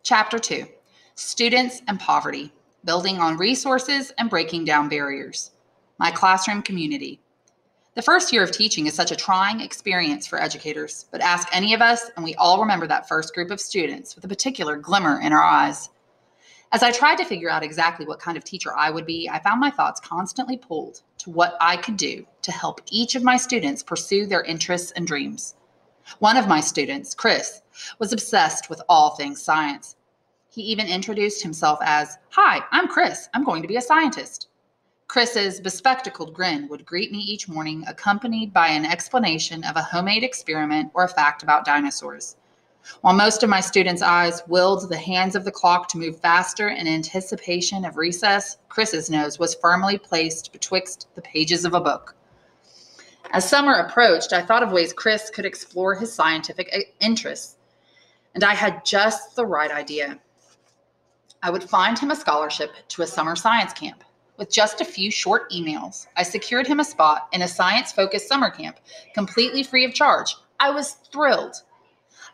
Chapter 2, Students and Poverty, Building on Resources and Breaking Down Barriers. My Classroom Community. The first year of teaching is such a trying experience for educators, but ask any of us and we all remember that first group of students with a particular glimmer in our eyes. As I tried to figure out exactly what kind of teacher I would be, I found my thoughts constantly pulled to what I could do to help each of my students pursue their interests and dreams. One of my students, Chris, was obsessed with all things science. He even introduced himself as, "Hi, I'm Chris. I'm going to be a scientist." Chris's bespectacled grin would greet me each morning, accompanied by an explanation of a homemade experiment or a fact about dinosaurs. While most of my students' eyes willed the hands of the clock to move faster in anticipation of recess, Chris's nose was firmly placed betwixt the pages of a book. As summer approached, I thought of ways Chris could explore his scientific interests, and I had just the right idea. I would find him a scholarship to a summer science camp. With just a few short emails, I secured him a spot in a science-focused summer camp, completely free of charge. I was thrilled.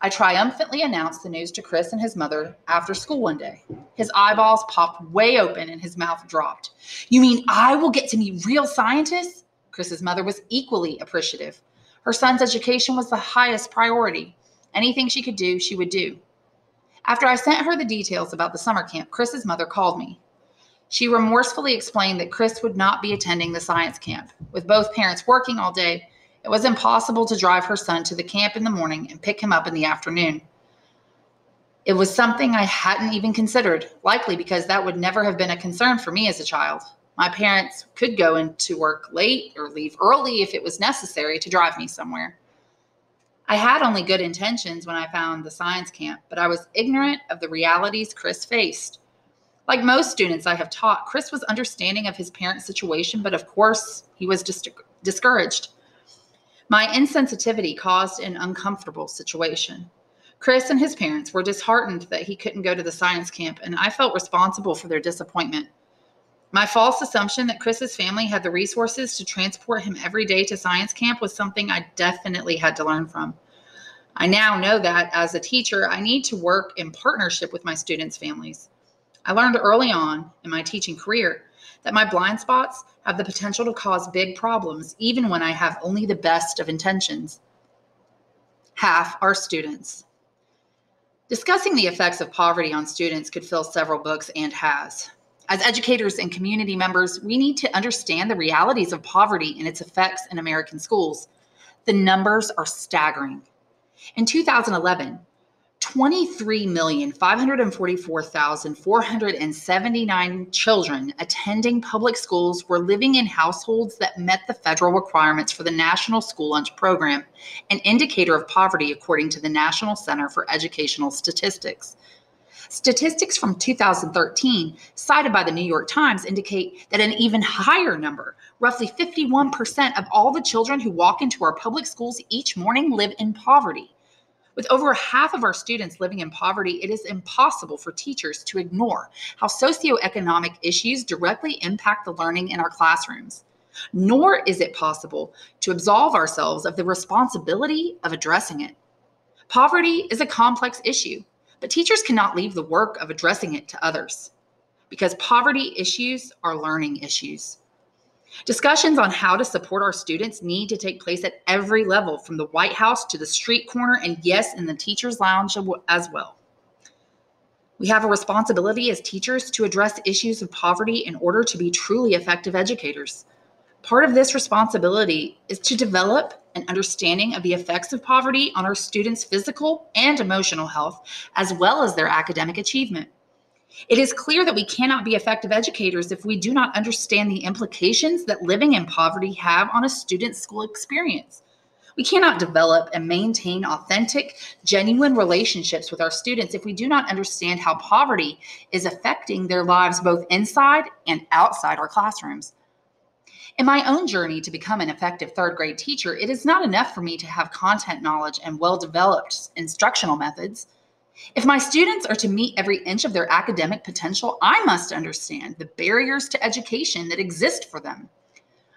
I triumphantly announced the news to Chris and his mother after school one day. His eyeballs popped way open and his mouth dropped. "You mean I will get to meet real scientists?" Chris's mother was equally appreciative. Her son's education was the highest priority. Anything she could do, she would do. After I sent her the details about the summer camp, Chris's mother called me. She remorsefully explained that Chris would not be attending the science camp. With both parents working all day, it was impossible to drive her son to the camp in the morning and pick him up in the afternoon. It was something I hadn't even considered, likely because that would never have been a concern for me as a child. My parents could go into work late or leave early if it was necessary to drive me somewhere. I had only good intentions when I found the science camp, but I was ignorant of the realities Chris faced. Like most students I have taught, Chris was understanding of his parents' situation, but of course, he was discouraged. My insensitivity caused an uncomfortable situation. Chris and his parents were disheartened that he couldn't go to the science camp, and I felt responsible for their disappointment. My false assumption that Chris's family had the resources to transport him every day to science camp was something I definitely had to learn from. I now know that as a teacher, I need to work in partnership with my students' families. I learned early on in my teaching career that my blind spots have the potential to cause big problems, even when I have only the best of intentions. Half are students. Discussing the effects of poverty on students could fill several books and has. As educators and community members, we need to understand the realities of poverty and its effects in American schools. The numbers are staggering. In 2011, 23,544,479 children attending public schools were living in households that met the federal requirements for the National School Lunch Program, an indicator of poverty according to the National Center for Educational Statistics. Statistics from 2013, cited by the New York Times, indicate that an even higher number, roughly 51% of all the children who walk into our public schools each morning live in poverty. With over half of our students living in poverty, it is impossible for teachers to ignore how socioeconomic issues directly impact the learning in our classrooms. Nor is it possible to absolve ourselves of the responsibility of addressing it. Poverty is a complex issue, but teachers cannot leave the work of addressing it to others, because poverty issues are learning issues. Discussions on how to support our students need to take place at every level, from the White House to the street corner, and yes, in the teacher's lounge as well. We have a responsibility as teachers to address issues of poverty in order to be truly effective educators. Part of this responsibility is to develop an understanding of the effects of poverty on our students' physical and emotional health, as well as their academic achievement. It is clear that we cannot be effective educators if we do not understand the implications that living in poverty have on a student's school experience. We cannot develop and maintain authentic, genuine relationships with our students if we do not understand how poverty is affecting their lives both inside and outside our classrooms. In my own journey to become an effective third grade teacher, it is not enough for me to have content knowledge and well-developed instructional methods. If my students are to meet every inch of their academic potential, I must understand the barriers to education that exist for them.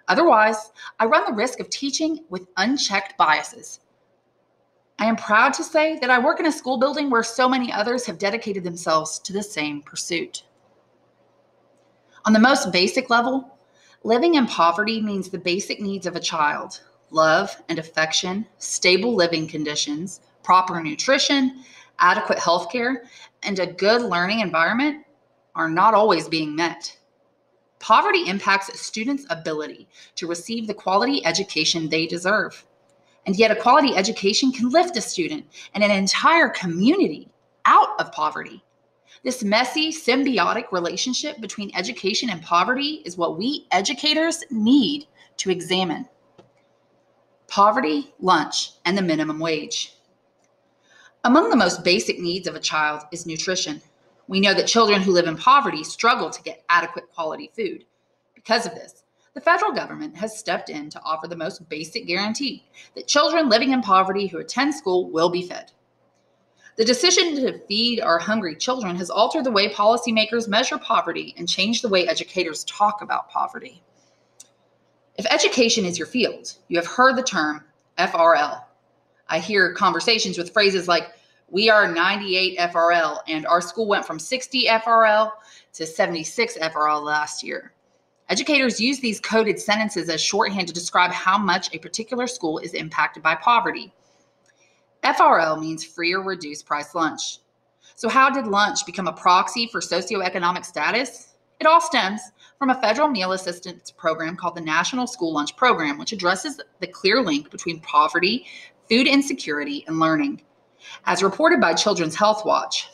Otherwise, I run the risk of teaching with unchecked biases. I am proud to say that I work in a school building where so many others have dedicated themselves to the same pursuit. On the most basic level, living in poverty means the basic needs of a child: love and affection, stable living conditions, proper nutrition, adequate health care, and a good learning environment are not always being met. Poverty impacts a student's ability to receive the quality education they deserve. And yet, a quality education can lift a student and an entire community out of poverty. This messy, symbiotic relationship between education and poverty is what we educators need to examine. Poverty, lunch, and the minimum wage. Among the most basic needs of a child is nutrition. We know that children who live in poverty struggle to get adequate quality food. Because of this, the federal government has stepped in to offer the most basic guarantee that children living in poverty who attend school will be fed. The decision to feed our hungry children has altered the way policymakers measure poverty and changed the way educators talk about poverty. If education is your field, you have heard the term FRL. I hear conversations with phrases like, "We are 98 FRL," and "Our school went from 60 FRL to 76 FRL last year." Educators use these coded sentences as shorthand to describe how much a particular school is impacted by poverty. FRL means free or reduced price lunch. So how did lunch become a proxy for socioeconomic status? It all stems from a federal meal assistance program called the National School Lunch Program, which addresses the clear link between poverty, food insecurity, and learning. As reported by Children's Health Watch,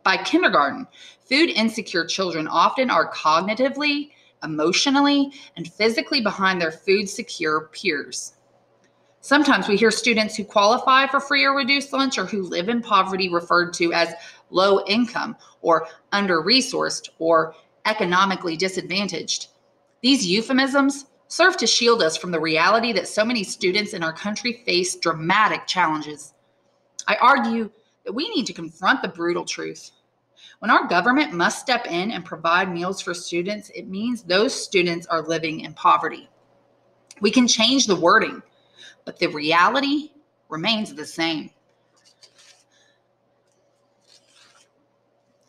by kindergarten, food insecure children often are cognitively, emotionally, and physically behind their food secure peers. Sometimes we hear students who qualify for free or reduced lunch or who live in poverty referred to as low income or under-resourced or economically disadvantaged. These euphemisms serve to shield us from the reality that so many students in our country face dramatic challenges. I argue that we need to confront the brutal truth. When our government must step in and provide meals for students, it means those students are living in poverty. We can change the wording, but the reality remains the same.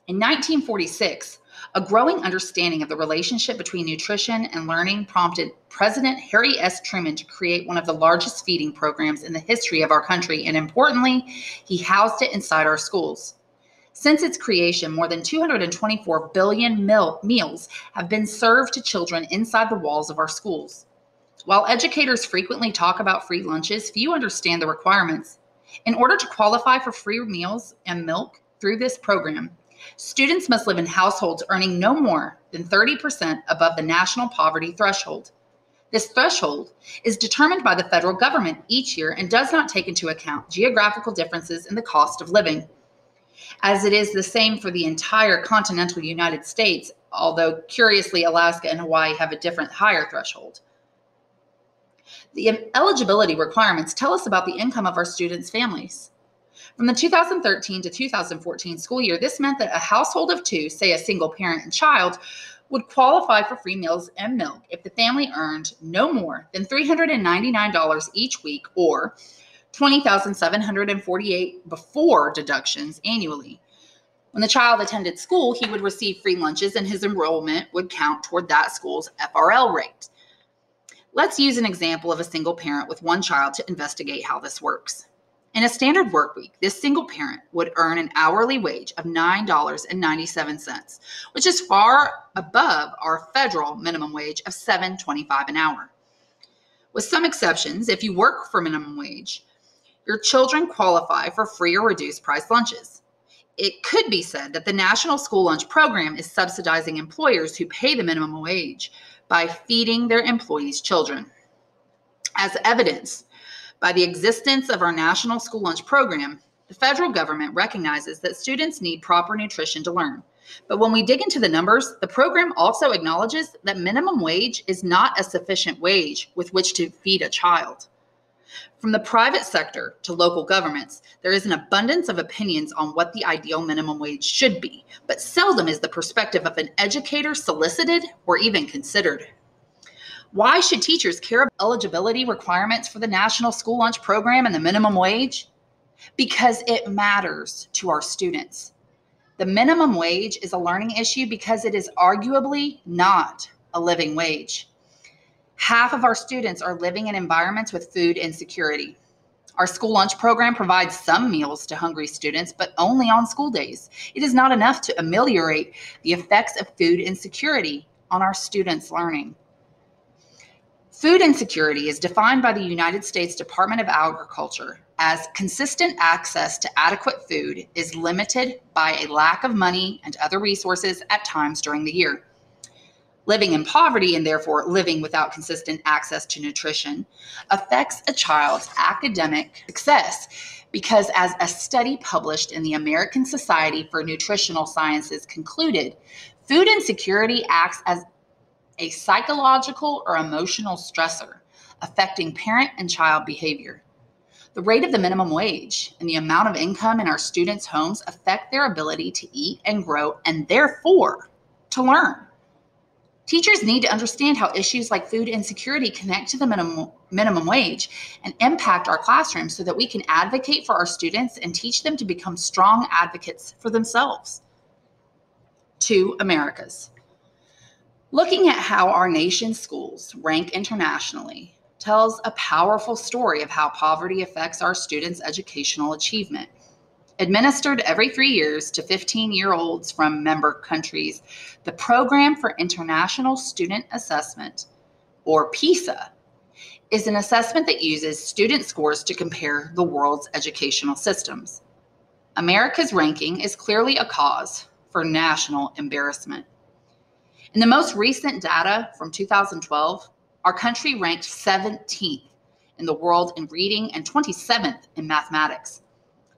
In 1946, a growing understanding of the relationship between nutrition and learning prompted President Harry S. Truman to create one of the largest feeding programs in the history of our country, and importantly, he housed it inside our schools. Since its creation, more than 224 billion meals have been served to children inside the walls of our schools. While educators frequently talk about free lunches, few understand the requirements. In order to qualify for free meals and milk through this program, students must live in households earning no more than 30% above the national poverty threshold. This threshold is determined by the federal government each year and does not take into account geographical differences in the cost of living. As it is the same for the entire continental United States, although curiously Alaska and Hawaii have a different higher threshold. The eligibility requirements tell us about the income of our students' families. From the 2013 to 2014 school year, this meant that a household of two, say a single parent and child, would qualify for free meals and milk if the family earned no more than $399 each week or $20,748 before deductions annually. When the child attended school, he would receive free lunches and his enrollment would count toward that school's FRL rate. Let's use an example of a single parent with one child to investigate how this works. In a standard work week, this single parent would earn an hourly wage of $9.97, which is far above our federal minimum wage of $7.25 an hour. With some exceptions, if you work for minimum wage, your children qualify for free or reduced price lunches. It could be said that the National School Lunch Program is subsidizing employers who pay the minimum wage by feeding their employees' children. As evidence by the existence of our National School Lunch Program, the federal government recognizes that students need proper nutrition to learn. But when we dig into the numbers, the program also acknowledges that minimum wage is not a sufficient wage with which to feed a child. From the private sector to local governments, there is an abundance of opinions on what the ideal minimum wage should be, but seldom is the perspective of an educator solicited or even considered. Why should teachers care about eligibility requirements for the National School Lunch Program and the minimum wage? because it matters to our students. The minimum wage is a learning issue because it is arguably not a living wage. Half of our students are living in environments with food insecurity. Our school lunch program provides some meals to hungry students, but only on school days. It is not enough to ameliorate the effects of food insecurity on our students' learning. Food insecurity is defined by the United States Department of Agriculture as consistent access to adequate food is limited by a lack of money and other resources at times during the year. Living in poverty, and therefore living without consistent access to nutrition, affects a child's academic success because, as a study published in the American Society for Nutritional Sciences concluded, food insecurity acts as a psychological or emotional stressor, affecting parent and child behavior. The rate of the minimum wage and the amount of income in our students' homes affect their ability to eat and grow, and therefore to learn. Teachers need to understand how issues like food insecurity connect to the minimum wage and impact our classrooms so that we can advocate for our students and teach them to become strong advocates for themselves. 2 Americas. Looking at how our nation's schools rank internationally tells a powerful story of how poverty affects our students' educational achievement. Administered every 3 years to 15-year-olds from member countries, the Program for International Student Assessment, or PISA, is an assessment that uses student scores to compare the world's educational systems. America's ranking is clearly a cause for national embarrassment. In the most recent data from 2012, our country ranked 17th in the world in reading and 27th in mathematics.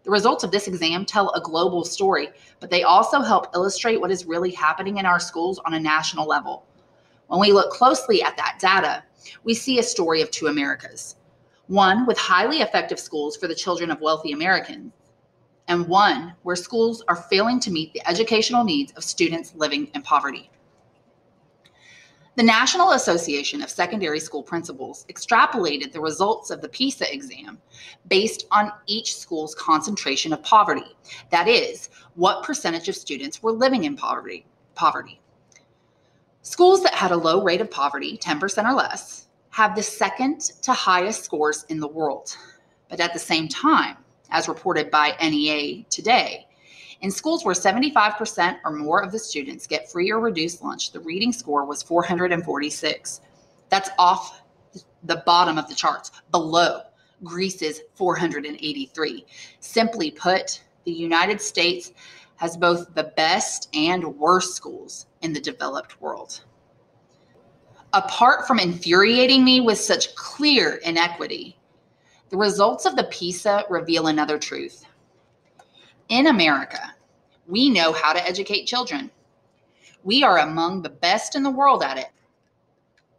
The results of this exam tell a global story, but they also help illustrate what is really happening in our schools on a national level. When we look closely at that data, we see a story of 2 Americas. One with highly effective schools for the children of wealthy Americans, and one where schools are failing to meet the educational needs of students living in poverty. The National Association of Secondary School Principals extrapolated the results of the PISA exam based on each school's concentration of poverty. That is, what percentage of students were living in poverty. Schools that had a low rate of poverty, 10% or less, have the second to highest scores in the world. But at the same time, as reported by NEA today, in schools where 75% or more of the students get free or reduced lunch, the reading score was 446. That's off the bottom of the charts, below Greece's 483. Simply put, the United States has both the best and worst schools in the developed world. Apart from infuriating me with such clear inequity, the results of the PISA reveal another truth. In America, we know how to educate children. We are among the best in the world at it.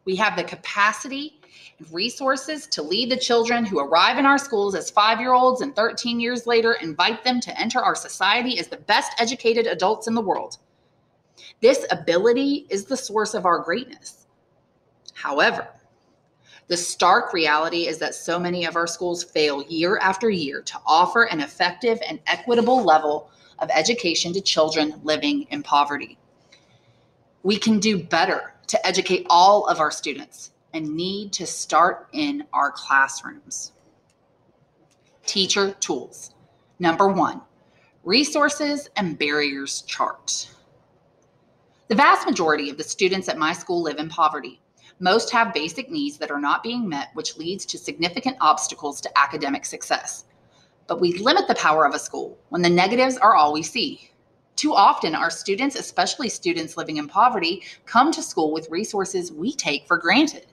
We have the capacity and resources to lead the children who arrive in our schools as 5-year-olds and 13 years later invite them to enter our society as the best educated adults in the world. This ability is the source of our greatness. However, the stark reality is that so many of our schools fail year after year to offer an effective and equitable level of education to children living in poverty. We can do better to educate all of our students and need to start in our classrooms. Teacher tools. Number 1, resources and barriers chart. The vast majority of the students at my school live in poverty. Most have basic needs that are not being met, which leads to significant obstacles to academic success. But we limit the power of a school when the negatives are all we see. Too often, our students, especially students living in poverty, come to school with resources we take for granted.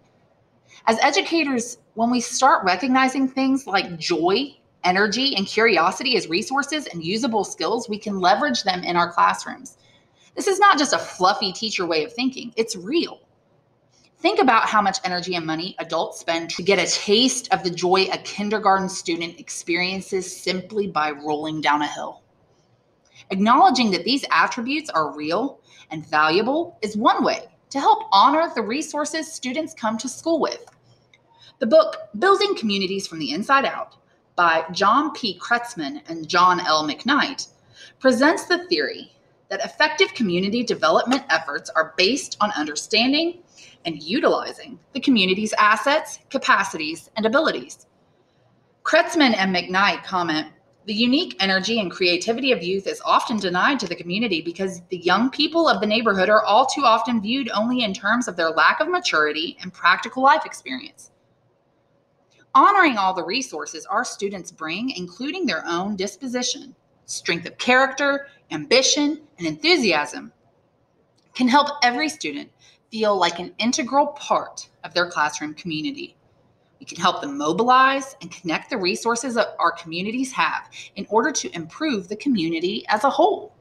As educators, when we start recognizing things like joy, energy, and curiosity as resources and usable skills, we can leverage them in our classrooms. This is not just a fluffy teacher way of thinking, it's real. Think about how much energy and money adults spend to get a taste of the joy a kindergarten student experiences simply by rolling down a hill. Acknowledging that these attributes are real and valuable is one way to help honor the resources students come to school with. The book, Building Communities from the Inside Out, by John P. Kretzmann and John L. McKnight, presents the theory that effective community development efforts are based on understanding and utilizing the community's assets, capacities, and abilities. Kretzmann and McKnight comment, the unique energy and creativity of youth is often denied to the community because the young people of the neighborhood are all too often viewed only in terms of their lack of maturity and practical life experience. Honoring all the resources our students bring, including their own disposition, strength of character, ambition, and enthusiasm, can help every student feel like an integral part of their classroom community. We can help them mobilize and connect the resources that our communities have in order to improve the community as a whole.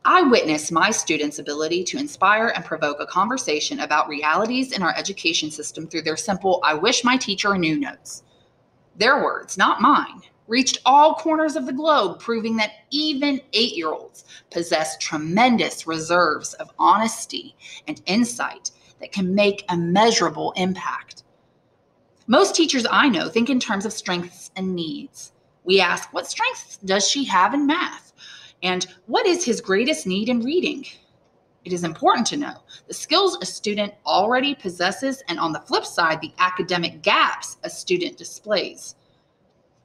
I witnessed my students' ability to inspire and provoke a conversation about realities in our education system through their simple, "I wish my teacher knew" notes. Their words, not mine, reached all corners of the globe, proving that even 8-year-olds possess tremendous reserves of honesty and insight that can make a measurable impact. Most teachers I know think in terms of strengths and needs. We ask, what strengths does she have in math? And what is his greatest need in reading? It is important to know the skills a student already possesses, and on the flip side, the academic gaps a student displays.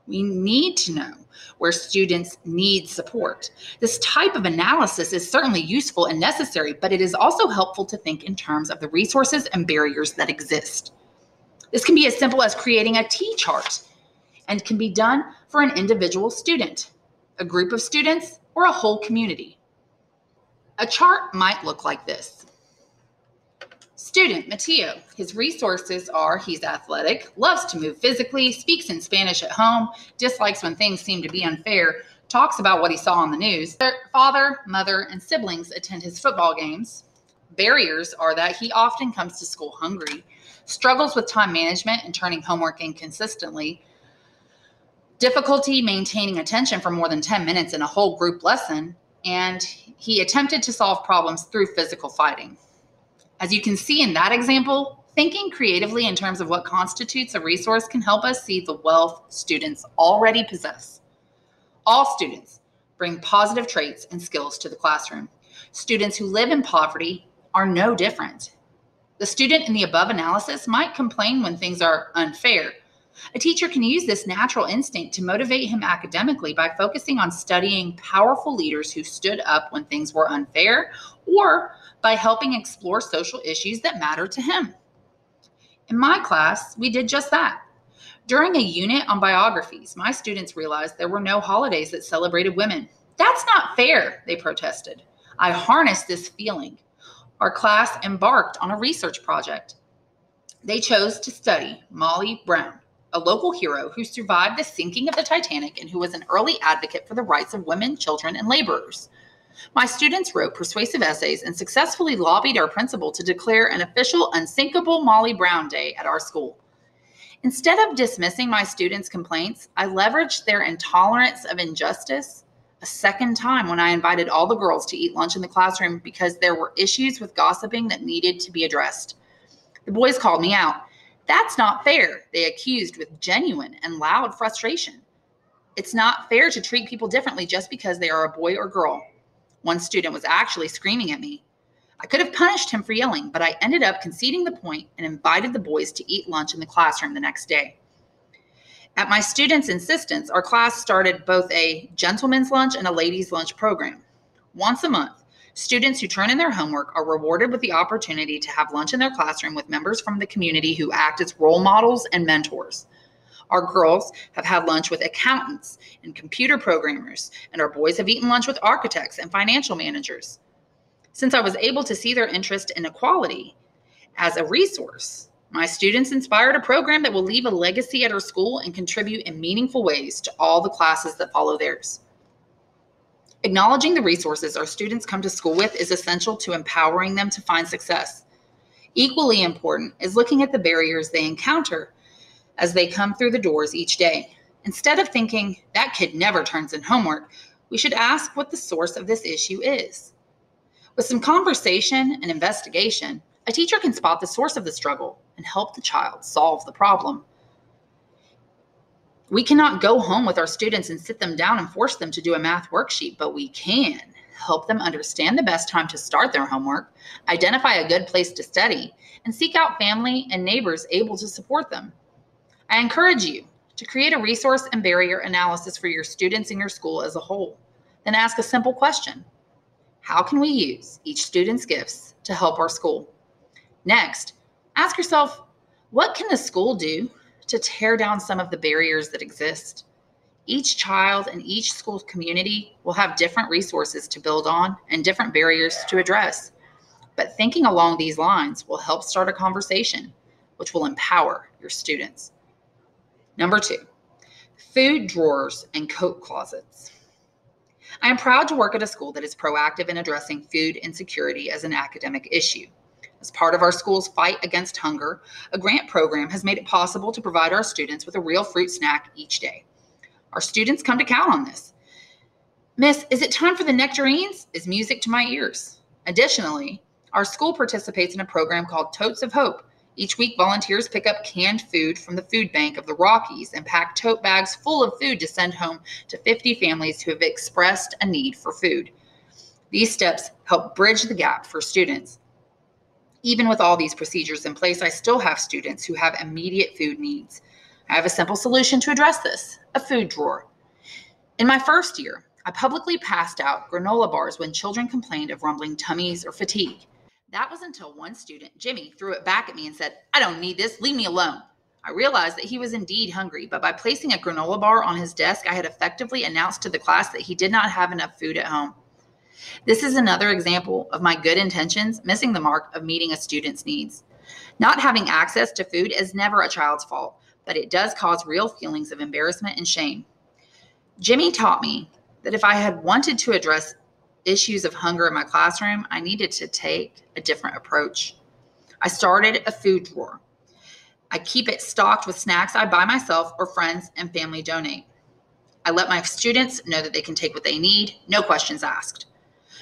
We need to know where students need support. This type of analysis is certainly useful and necessary, but it is also helpful to think in terms of the resources and barriers that exist. This can be as simple as creating a T-chart and can be done for an individual student, a group of students, or a whole community. A chart might look like this. Student Mateo, his resources are he's athletic, loves to move physically, speaks in Spanish at home, dislikes when things seem to be unfair, talks about what he saw on the news. Their father, mother, and siblings attend his football games. Barriers are that he often comes to school hungry, struggles with time management and turning homework in consistently, difficulty maintaining attention for more than 10 minutes in a whole group lesson, and he attempted to solve problems through physical fighting. As you can see in that example, thinking creatively in terms of what constitutes a resource can help us see the wealth students already possess. All students bring positive traits and skills to the classroom. Students who live in poverty are no different. The student in the above analysis might complain when things are unfair. A teacher can use this natural instinct to motivate him academically by focusing on studying powerful leaders who stood up when things were unfair, or by helping explore social issues that matter to him. In my class, we did just that. During a unit on biographies, my students realized there were no holidays that celebrated women. "That's not fair," they protested. I harnessed this feeling. Our class embarked on a research project. They chose to study Molly Brown, a local hero who survived the sinking of the Titanic and who was an early advocate for the rights of women, children, and laborers. My students wrote persuasive essays and successfully lobbied our principal to declare an official Unsinkable Molly Brown Day at our school. Instead of dismissing my students' complaints, I leveraged their intolerance of injustice a second time when I invited all the girls to eat lunch in the classroom because there were issues with gossiping that needed to be addressed. The boys called me out. "That's not fair," they accused with genuine and loud frustration. "It's not fair to treat people differently just because they are a boy or girl." One student was actually screaming at me. I could have punished him for yelling, but I ended up conceding the point and invited the boys to eat lunch in the classroom the next day. At my students' insistence, our class started both a gentleman's lunch and a ladies' lunch program. Once a month, students who turn in their homework are rewarded with the opportunity to have lunch in their classroom with members from the community who act as role models and mentors. Our girls have had lunch with accountants and computer programmers, and our boys have eaten lunch with architects and financial managers. Since I was able to see their interest in equality as a resource, my students inspired a program that will leave a legacy at our school and contribute in meaningful ways to all the classes that follow theirs. Acknowledging the resources our students come to school with is essential to empowering them to find success. Equally important is looking at the barriers they encounter as they come through the doors each day. Instead of thinking, "That kid never turns in homework," we should ask what the source of this issue is. With some conversation and investigation, a teacher can spot the source of the struggle and help the child solve the problem. We cannot go home with our students and sit them down and force them to do a math worksheet, but we can help them understand the best time to start their homework, identify a good place to study, and seek out family and neighbors able to support them. I encourage you to create a resource and barrier analysis for your students in your school as a whole. Then ask a simple question. How can we use each student's gifts to help our school? Next, ask yourself, what can the school do to tear down some of the barriers that exist? Each child and each school community will have different resources to build on and different barriers to address. But thinking along these lines will help start a conversation, which will empower your students. Number 2, food drawers and coat closets. I am proud to work at a school that is proactive in addressing food insecurity as an academic issue. As part of our school's fight against hunger, a grant program has made it possible to provide our students with a real fruit snack each day. Our students come to count on this. Miss, is it time for the nectarines? Is music to my ears. Additionally, our school participates in a program called Totes of Hope. Each week, volunteers pick up canned food from the food bank of the Rockies and pack tote bags full of food to send home to 50 families who have expressed a need for food. These steps help bridge the gap for students. Even with all these procedures in place, I still have students who have immediate food needs. I have a simple solution to address this, a food drawer. In my first year, I publicly passed out granola bars when children complained of rumbling tummies or fatigue. That was until one student, Jimmy, threw it back at me and said, "I don't need this, leave me alone." I realized that he was indeed hungry, but by placing a granola bar on his desk, I had effectively announced to the class that he did not have enough food at home. This is another example of my good intentions missing the mark of meeting a student's needs. Not having access to food is never a child's fault, but it does cause real feelings of embarrassment and shame. Jimmy taught me that if I had wanted to address issues of hunger in my classroom, I needed to take a different approach. I started a food drawer. I keep it stocked with snacks I buy myself or friends and family donate. I let my students know that they can take what they need, no questions asked.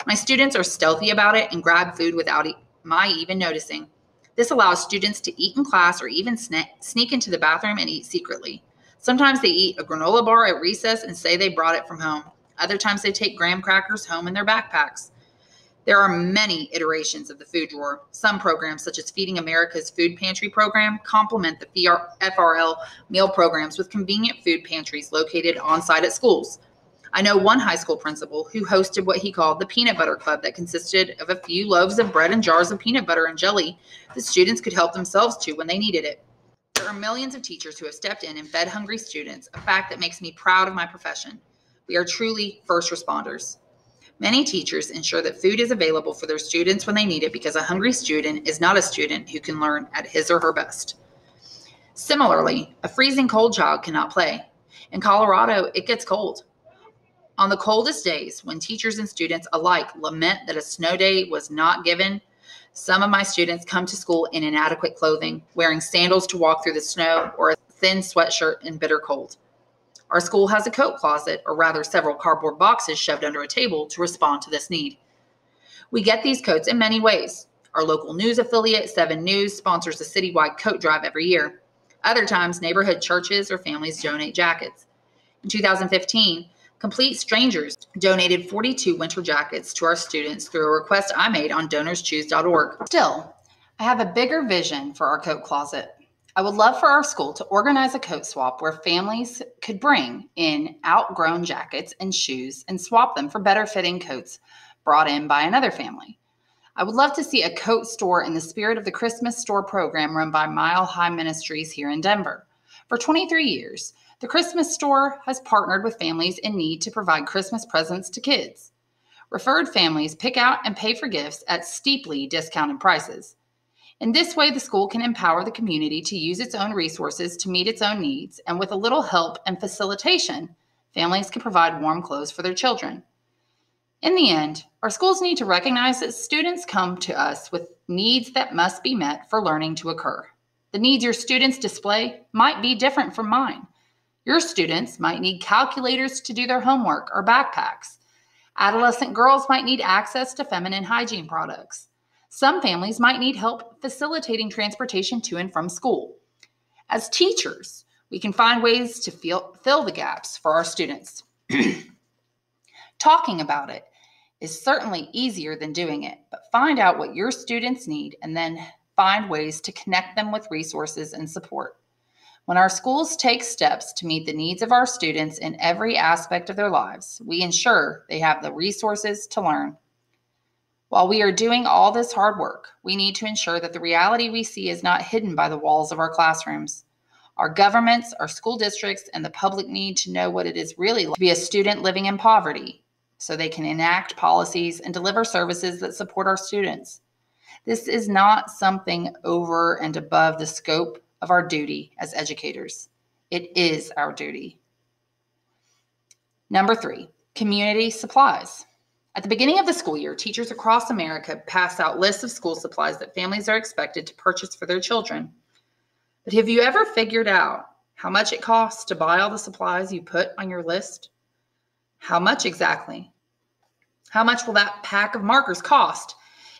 My students are stealthy about it and grab food without my even noticing. This allows students to eat in class or even sneak into the bathroom and eat secretly. Sometimes they eat a granola bar at recess and say they brought it from home. Other times they take graham crackers home in their backpacks. There are many iterations of the food drawer. Some programs, such as Feeding America's Food Pantry program, complement the FRL meal programs with convenient food pantries located on-site at schools. I know one high school principal who hosted what he called the Peanut Butter Club that consisted of a few loaves of bread and jars of peanut butter and jelly that students could help themselves to when they needed it. There are millions of teachers who have stepped in and fed hungry students, a fact that makes me proud of my profession. We are truly first responders. Many teachers ensure that food is available for their students when they need it because a hungry student is not a student who can learn at his or her best. Similarly, a freezing cold child cannot play. In Colorado, it gets cold. On the coldest days, when teachers and students alike lament that a snow day was not given, some of my students come to school in inadequate clothing, wearing sandals to walk through the snow or a thin sweatshirt in bitter cold. Our school has a coat closet, or rather several cardboard boxes shoved under a table to respond to this need. We get these coats in many ways. Our local news affiliate, 7 News, sponsors a citywide coat drive every year. Other times, neighborhood churches or families donate jackets. In 2015, Complete Strangers donated 42 winter jackets to our students through a request I made on donorschoose.org. Still, I have a bigger vision for our coat closet. I would love for our school to organize a coat swap where families could bring in outgrown jackets and shoes and swap them for better fitting coats brought in by another family. I would love to see a coat store in the spirit of the Christmas store program run by Mile High Ministries here in Denver. For 23 years, the Christmas store has partnered with families in need to provide Christmas presents to kids. Referred families pick out and pay for gifts at steeply discounted prices. In this way, the school can empower the community to use its own resources to meet its own needs, and with a little help and facilitation, families can provide warm clothes for their children. In the end, our schools need to recognize that students come to us with needs that must be met for learning to occur. The needs your students display might be different from mine. Your students might need calculators to do their homework or backpacks. Adolescent girls might need access to feminine hygiene products. Some families might need help facilitating transportation to and from school. As teachers, We can find ways to fill the gaps for our students. Talking about it is certainly easier than doing it, but find out what your students need and then find ways to connect them with resources and support. When our schools take steps to meet the needs of our students in every aspect of their lives, we ensure they have the resources to learn. While we are doing all this hard work, we need to ensure that the reality we see is not hidden by the walls of our classrooms. Our governments, our school districts, and the public need to know what it is really like to be a student living in poverty so they can enact policies and deliver services that support our students. This is not something over and above the scope of our duty as educators. It is our duty. Number 3, community supplies. At the beginning of the school year, teachers across America pass out lists of school supplies that families are expected to purchase for their children. But have you ever figured out how much it costs to buy all the supplies you put on your list? How much exactly? How much will that pack of markers cost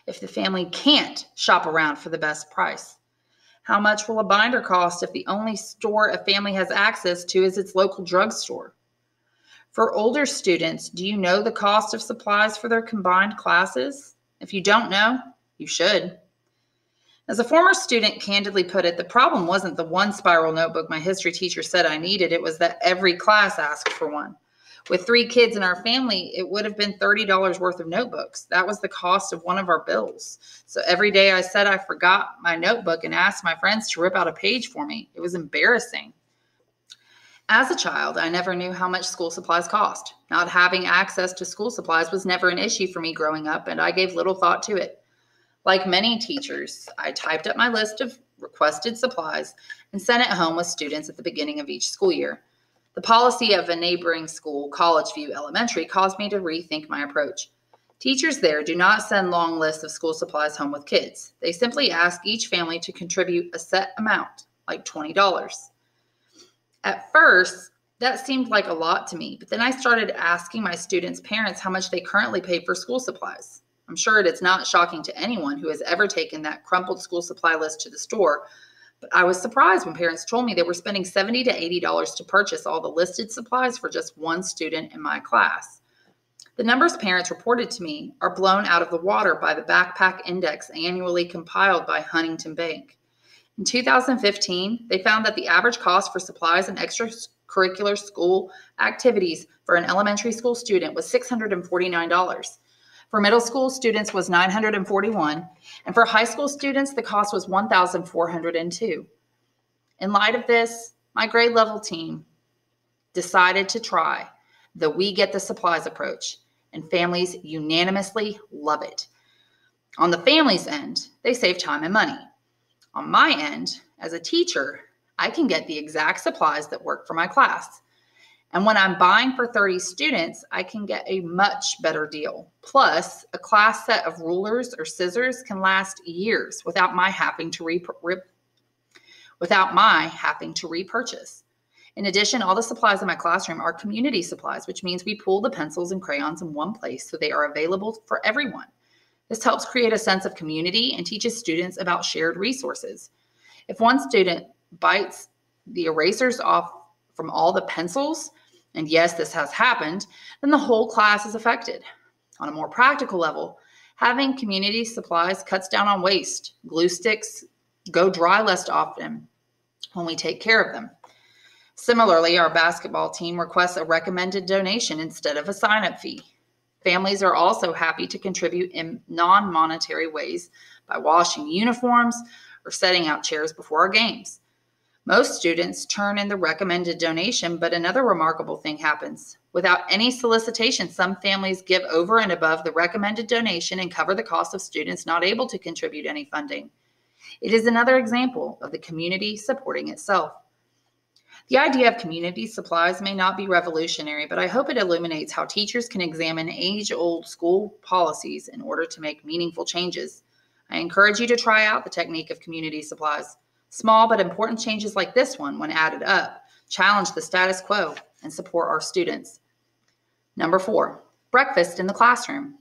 if the family can't shop around for the best price? How much will a binder cost if the only store a family has access to is its local drugstore? For older students, do you know the cost of supplies for their combined classes? If you don't know, you should. As a former student candidly put it, the problem wasn't the one spiral notebook my history teacher said I needed. It was that every class asked for one. With 3 kids in our family, it would have been $30 worth of notebooks. That was the cost of one of our bills. So every day I said I forgot my notebook and asked my friends to rip out a page for me. It was embarrassing. As a child, I never knew how much school supplies cost. Not having access to school supplies was never an issue for me growing up, and I gave little thought to it. Like many teachers, I typed up my list of requested supplies and sent it home with students at the beginning of each school year. The policy of a neighboring school, College View Elementary, caused me to rethink my approach. Teachers there do not send long lists of school supplies home with kids. They simply ask each family to contribute a set amount, like $20. At first, that seemed like a lot to me, but then I started asking my students' parents how much they currently pay for school supplies. I'm sure it is not shocking to anyone who has ever taken that crumpled school supply list to the store, but I was surprised when parents told me they were spending $70 to $80 to purchase all the listed supplies for just one student in my class. The numbers parents reported to me are blown out of the water by the Backpack Index annually compiled by Huntington Bank. In 2015, they found that the average cost for supplies and extracurricular school activities for an elementary school student was $649. For middle school students was $941, and for high school students, the cost was $1,402. In light of this, my grade level team decided to try the We Get the Supplies approach, and families unanimously love it. On the family's end, they save time and money. On my end, as a teacher, I can get the exact supplies that work for my class. And when I'm buying for 30 students, I can get a much better deal. Plus, a class set of rulers or scissors can last years without my having to repurchase. In addition, all the supplies in my classroom are community supplies, which means we pool the pencils and crayons in one place so they are available for everyone. This helps create a sense of community and teaches students about shared resources. If one student bites the erasers off from all the pencils, and yes, this has happened, then the whole class is affected. On a more practical level, having community supplies cuts down on waste. Glue sticks go dry less often when we take care of them. Similarly, our basketball team requests a recommended donation instead of a sign-up fee. Families are also happy to contribute in non-monetary ways by washing uniforms or setting out chairs before our games. Most students turn in the recommended donation, but another remarkable thing happens. Without any solicitation, some families give over and above the recommended donation and cover the cost of students not able to contribute any funding. It is another example of the community supporting itself. The idea of community supplies may not be revolutionary, but I hope it illuminates how teachers can examine age-old school policies in order to make meaningful changes. I encourage you to try out the technique of community supplies. Small but important changes like this one, when added up, challenge the status quo and support our students. Number 4, breakfast in the classroom.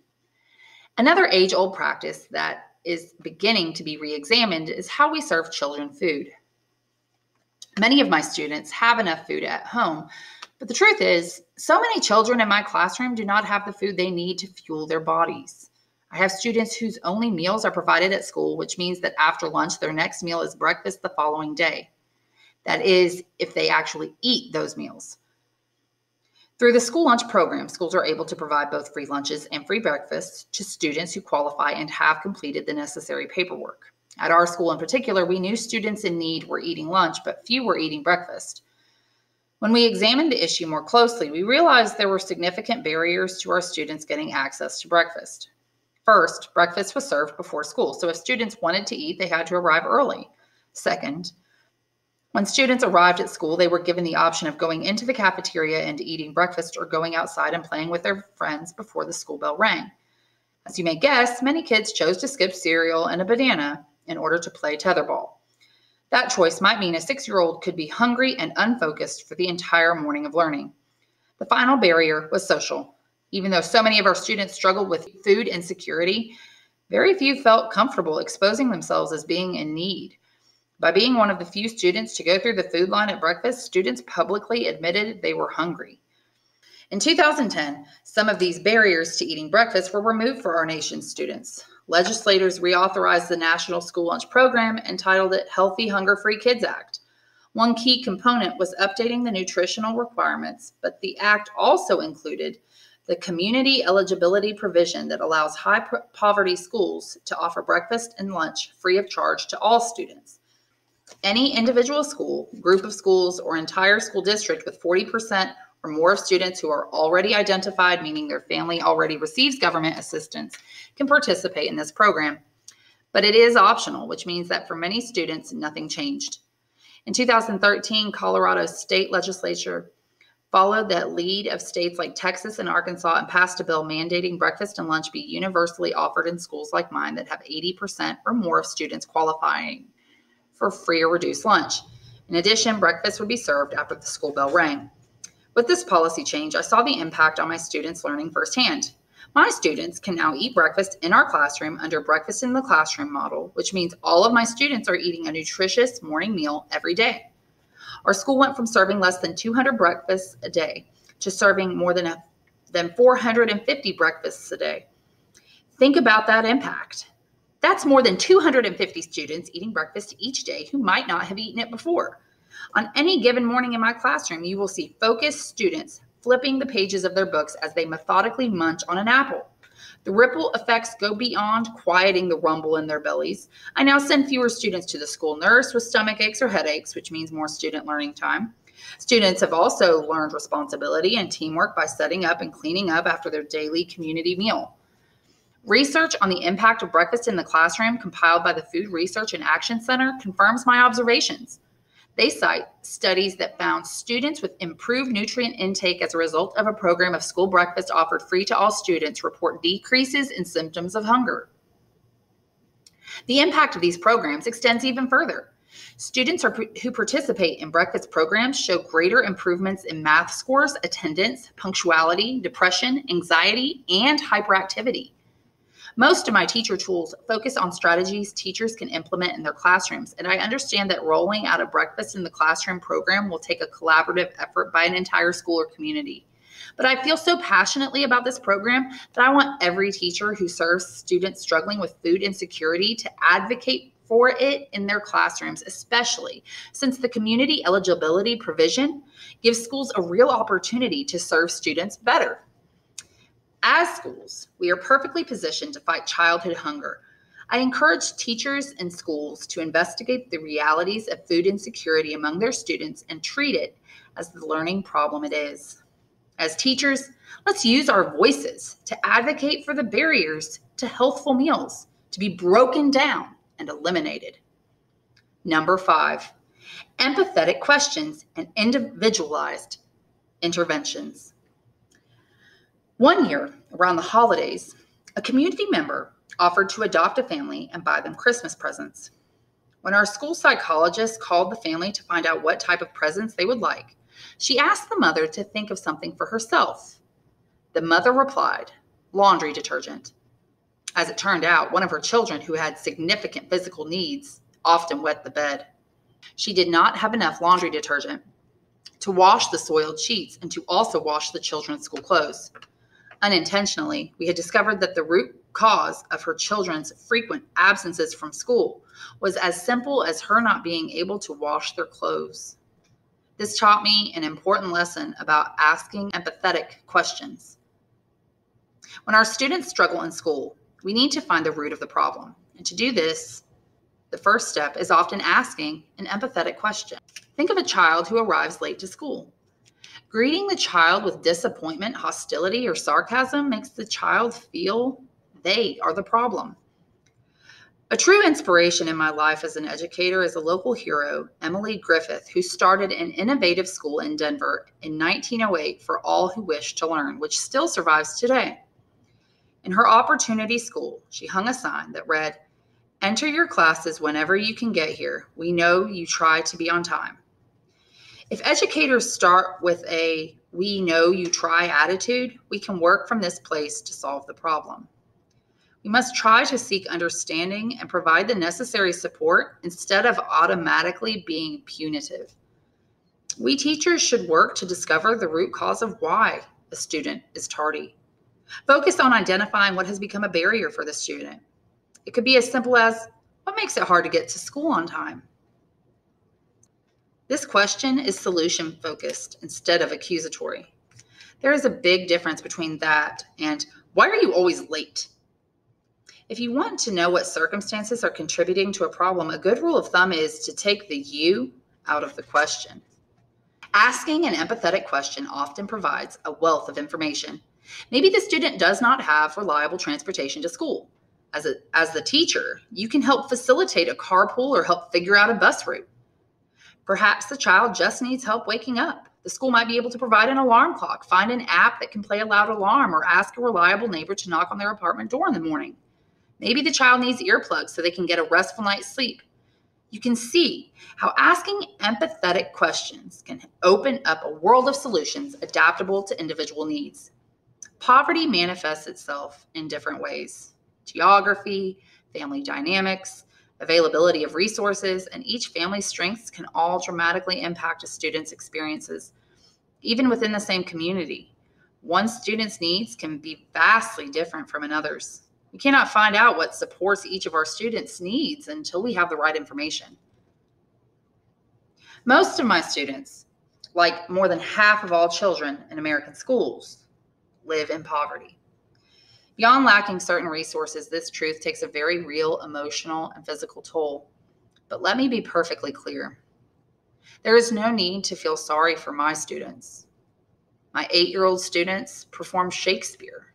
Another age-old practice that is beginning to be re-examined is how we serve children food. Many of my students have enough food at home, but the truth is, so many children in my classroom do not have the food they need to fuel their bodies. I have students whose only meals are provided at school, which means that after lunch, their next meal is breakfast the following day. That is, if they actually eat those meals. Through the school lunch program, schools are able to provide both free lunches and free breakfasts to students who qualify and have completed the necessary paperwork. At our school in particular, we knew students in need were eating lunch, but few were eating breakfast. When we examined the issue more closely, we realized there were significant barriers to our students getting access to breakfast. First, breakfast was served before school, so if students wanted to eat, they had to arrive early. Second, when students arrived at school, they were given the option of going into the cafeteria and eating breakfast or going outside and playing with their friends before the school bell rang. As you may guess, many kids chose to skip cereal and a banana in order to play tetherball. That choice might mean a 6-year-old could be hungry and unfocused for the entire morning of learning. The final barrier was social. Even though so many of our students struggled with food insecurity, very few felt comfortable exposing themselves as being in need. By being one of the few students to go through the food line at breakfast, students publicly admitted they were hungry. In 2010, some of these barriers to eating breakfast were removed for our nation's students. Legislators reauthorized the National School Lunch Program and titled it Healthy Hunger-Free Kids Act. One key component was updating the nutritional requirements, but the act also included the community eligibility provision that allows high-poverty schools to offer breakfast and lunch free of charge to all students. Any individual school, group of schools, or entire school district with 40% or more of students who are already identified, meaning their family already receives government assistance, can participate in this program. But it is optional, which means that for many students, nothing changed. In 2013, Colorado's state legislature followed that lead of states like Texas and Arkansas and passed a bill mandating breakfast and lunch be universally offered in schools like mine that have 80% or more of students qualifying for free or reduced lunch. In addition, breakfast would be served after the school bell rang. With this policy change, I saw the impact on my students' learning firsthand. My students can now eat breakfast in our classroom under breakfast in the classroom model, which means all of my students are eating a nutritious morning meal every day. Our school went from serving less than 200 breakfasts a day to serving more than 450 breakfasts a day. Think about that impact. That's more than 250 students eating breakfast each day who might not have eaten it before. On any given morning in my classroom, you will see focused students flipping the pages of their books as they methodically munch on an apple. The ripple effects go beyond quieting the rumble in their bellies. I now send fewer students to the school nurse with stomach aches or headaches, which means more student learning time. Students have also learned responsibility and teamwork by setting up and cleaning up after their daily community meal. Research on the impact of breakfast in the classroom compiled by the Food Research and Action Center confirms my observations. They cite studies that found students with improved nutrient intake as a result of a program of school breakfast offered free to all students report decreases in symptoms of hunger. The impact of these programs extends even further. Students who participate in breakfast programs show greater improvements in math scores, attendance, punctuality, depression, anxiety, and hyperactivity. Most of my teacher tools focus on strategies teachers can implement in their classrooms, and I understand that rolling out a breakfast in the classroom program will take a collaborative effort by an entire school or community. But I feel so passionately about this program that I want every teacher who serves students struggling with food insecurity to advocate for it in their classrooms, especially since the community eligibility provision gives schools a real opportunity to serve students better. As schools, we are perfectly positioned to fight childhood hunger. I encourage teachers and schools to investigate the realities of food insecurity among their students and treat it as the learning problem it is. As teachers, let's use our voices to advocate for the barriers to healthful meals to be broken down and eliminated. Number 5, empathetic questions and individualized interventions. One year, around the holidays, a community member offered to adopt a family and buy them Christmas presents. When our school psychologist called the family to find out what type of presents they would like, she asked the mother to think of something for herself. The mother replied, laundry detergent. As it turned out, one of her children who had significant physical needs often wet the bed. She did not have enough laundry detergent to wash the soiled sheets and to also wash the children's school clothes. Unintentionally, we had discovered that the root cause of her children's frequent absences from school was as simple as her not being able to wash their clothes. This taught me an important lesson about asking empathetic questions. When our students struggle in school, we need to find the root of the problem. And to do this, the first step is often asking an empathetic question. Think of a child who arrives late to school. Greeting the child with disappointment, hostility, or sarcasm makes the child feel they are the problem. A true inspiration in my life as an educator is a local hero, Emily Griffith, who started an innovative school in Denver in 1908 for all who wish to learn, which still survives today. In her opportunity school, she hung a sign that read, "Enter your classes whenever you can get here. We know you try to be on time." If educators start with a "we know you try" attitude, we can work from this place to solve the problem. We must try to seek understanding and provide the necessary support instead of automatically being punitive. We teachers should work to discover the root cause of why a student is tardy. Focus on identifying what has become a barrier for the student. It could be as simple as, what makes it hard to get to school on time? This question is solution-focused instead of accusatory. There is a big difference between that and, why are you always late? If you want to know what circumstances are contributing to a problem, a good rule of thumb is to take the "you" out of the question. Asking an empathetic question often provides a wealth of information. Maybe the student does not have reliable transportation to school. As the teacher, you can help facilitate a carpool or help figure out a bus route. Perhaps the child just needs help waking up. The school might be able to provide an alarm clock, find an app that can play a loud alarm, or ask a reliable neighbor to knock on their apartment door in the morning. Maybe the child needs earplugs so they can get a restful night's sleep. You can see how asking empathetic questions can open up a world of solutions adaptable to individual needs. Poverty manifests itself in different ways. Geography, family dynamics, availability of resources, and each family's strengths can all dramatically impact a student's experiences. Even within the same community, one student's needs can be vastly different from another's. We cannot find out what supports each of our students' needs until we have the right information. Most of my students, like more than half of all children in American schools, live in poverty. Beyond lacking certain resources, this truth takes a very real emotional and physical toll. But let me be perfectly clear. There is no need to feel sorry for my students. My 8-year-old students perform Shakespeare,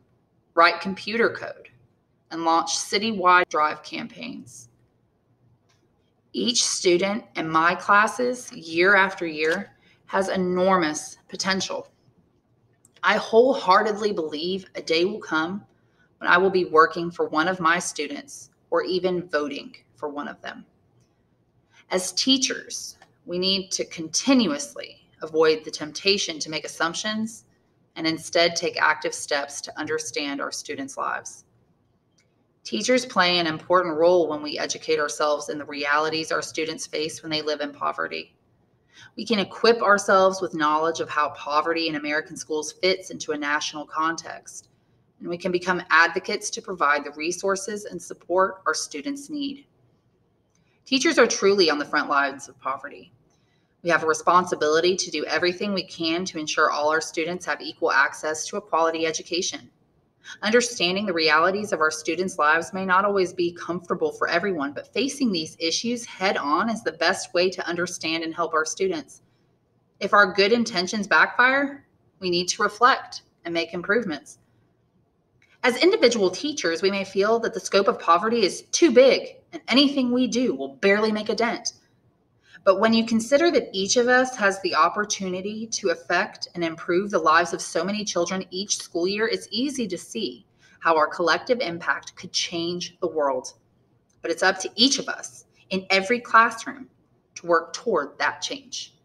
write computer code, and launch citywide drive campaigns. Each student in my classes, year after year, has enormous potential. I wholeheartedly believe a day will come when I will be working for one of my students or even voting for one of them. As teachers, we need to continuously avoid the temptation to make assumptions and instead take active steps to understand our students' lives. Teachers play an important role when we educate ourselves in the realities our students face when they live in poverty. We can equip ourselves with knowledge of how poverty in American schools fits into a national context, and we can become advocates to provide the resources and support our students need. Teachers are truly on the front lines of poverty. We have a responsibility to do everything we can to ensure all our students have equal access to a quality education. Understanding the realities of our students' lives may not always be comfortable for everyone, but facing these issues head on is the best way to understand and help our students. If our good intentions backfire, we need to reflect and make improvements. As individual teachers, we may feel that the scope of poverty is too big and anything we do will barely make a dent. But when you consider that each of us has the opportunity to affect and improve the lives of so many children each school year, it's easy to see how our collective impact could change the world. But it's up to each of us in every classroom to work toward that change.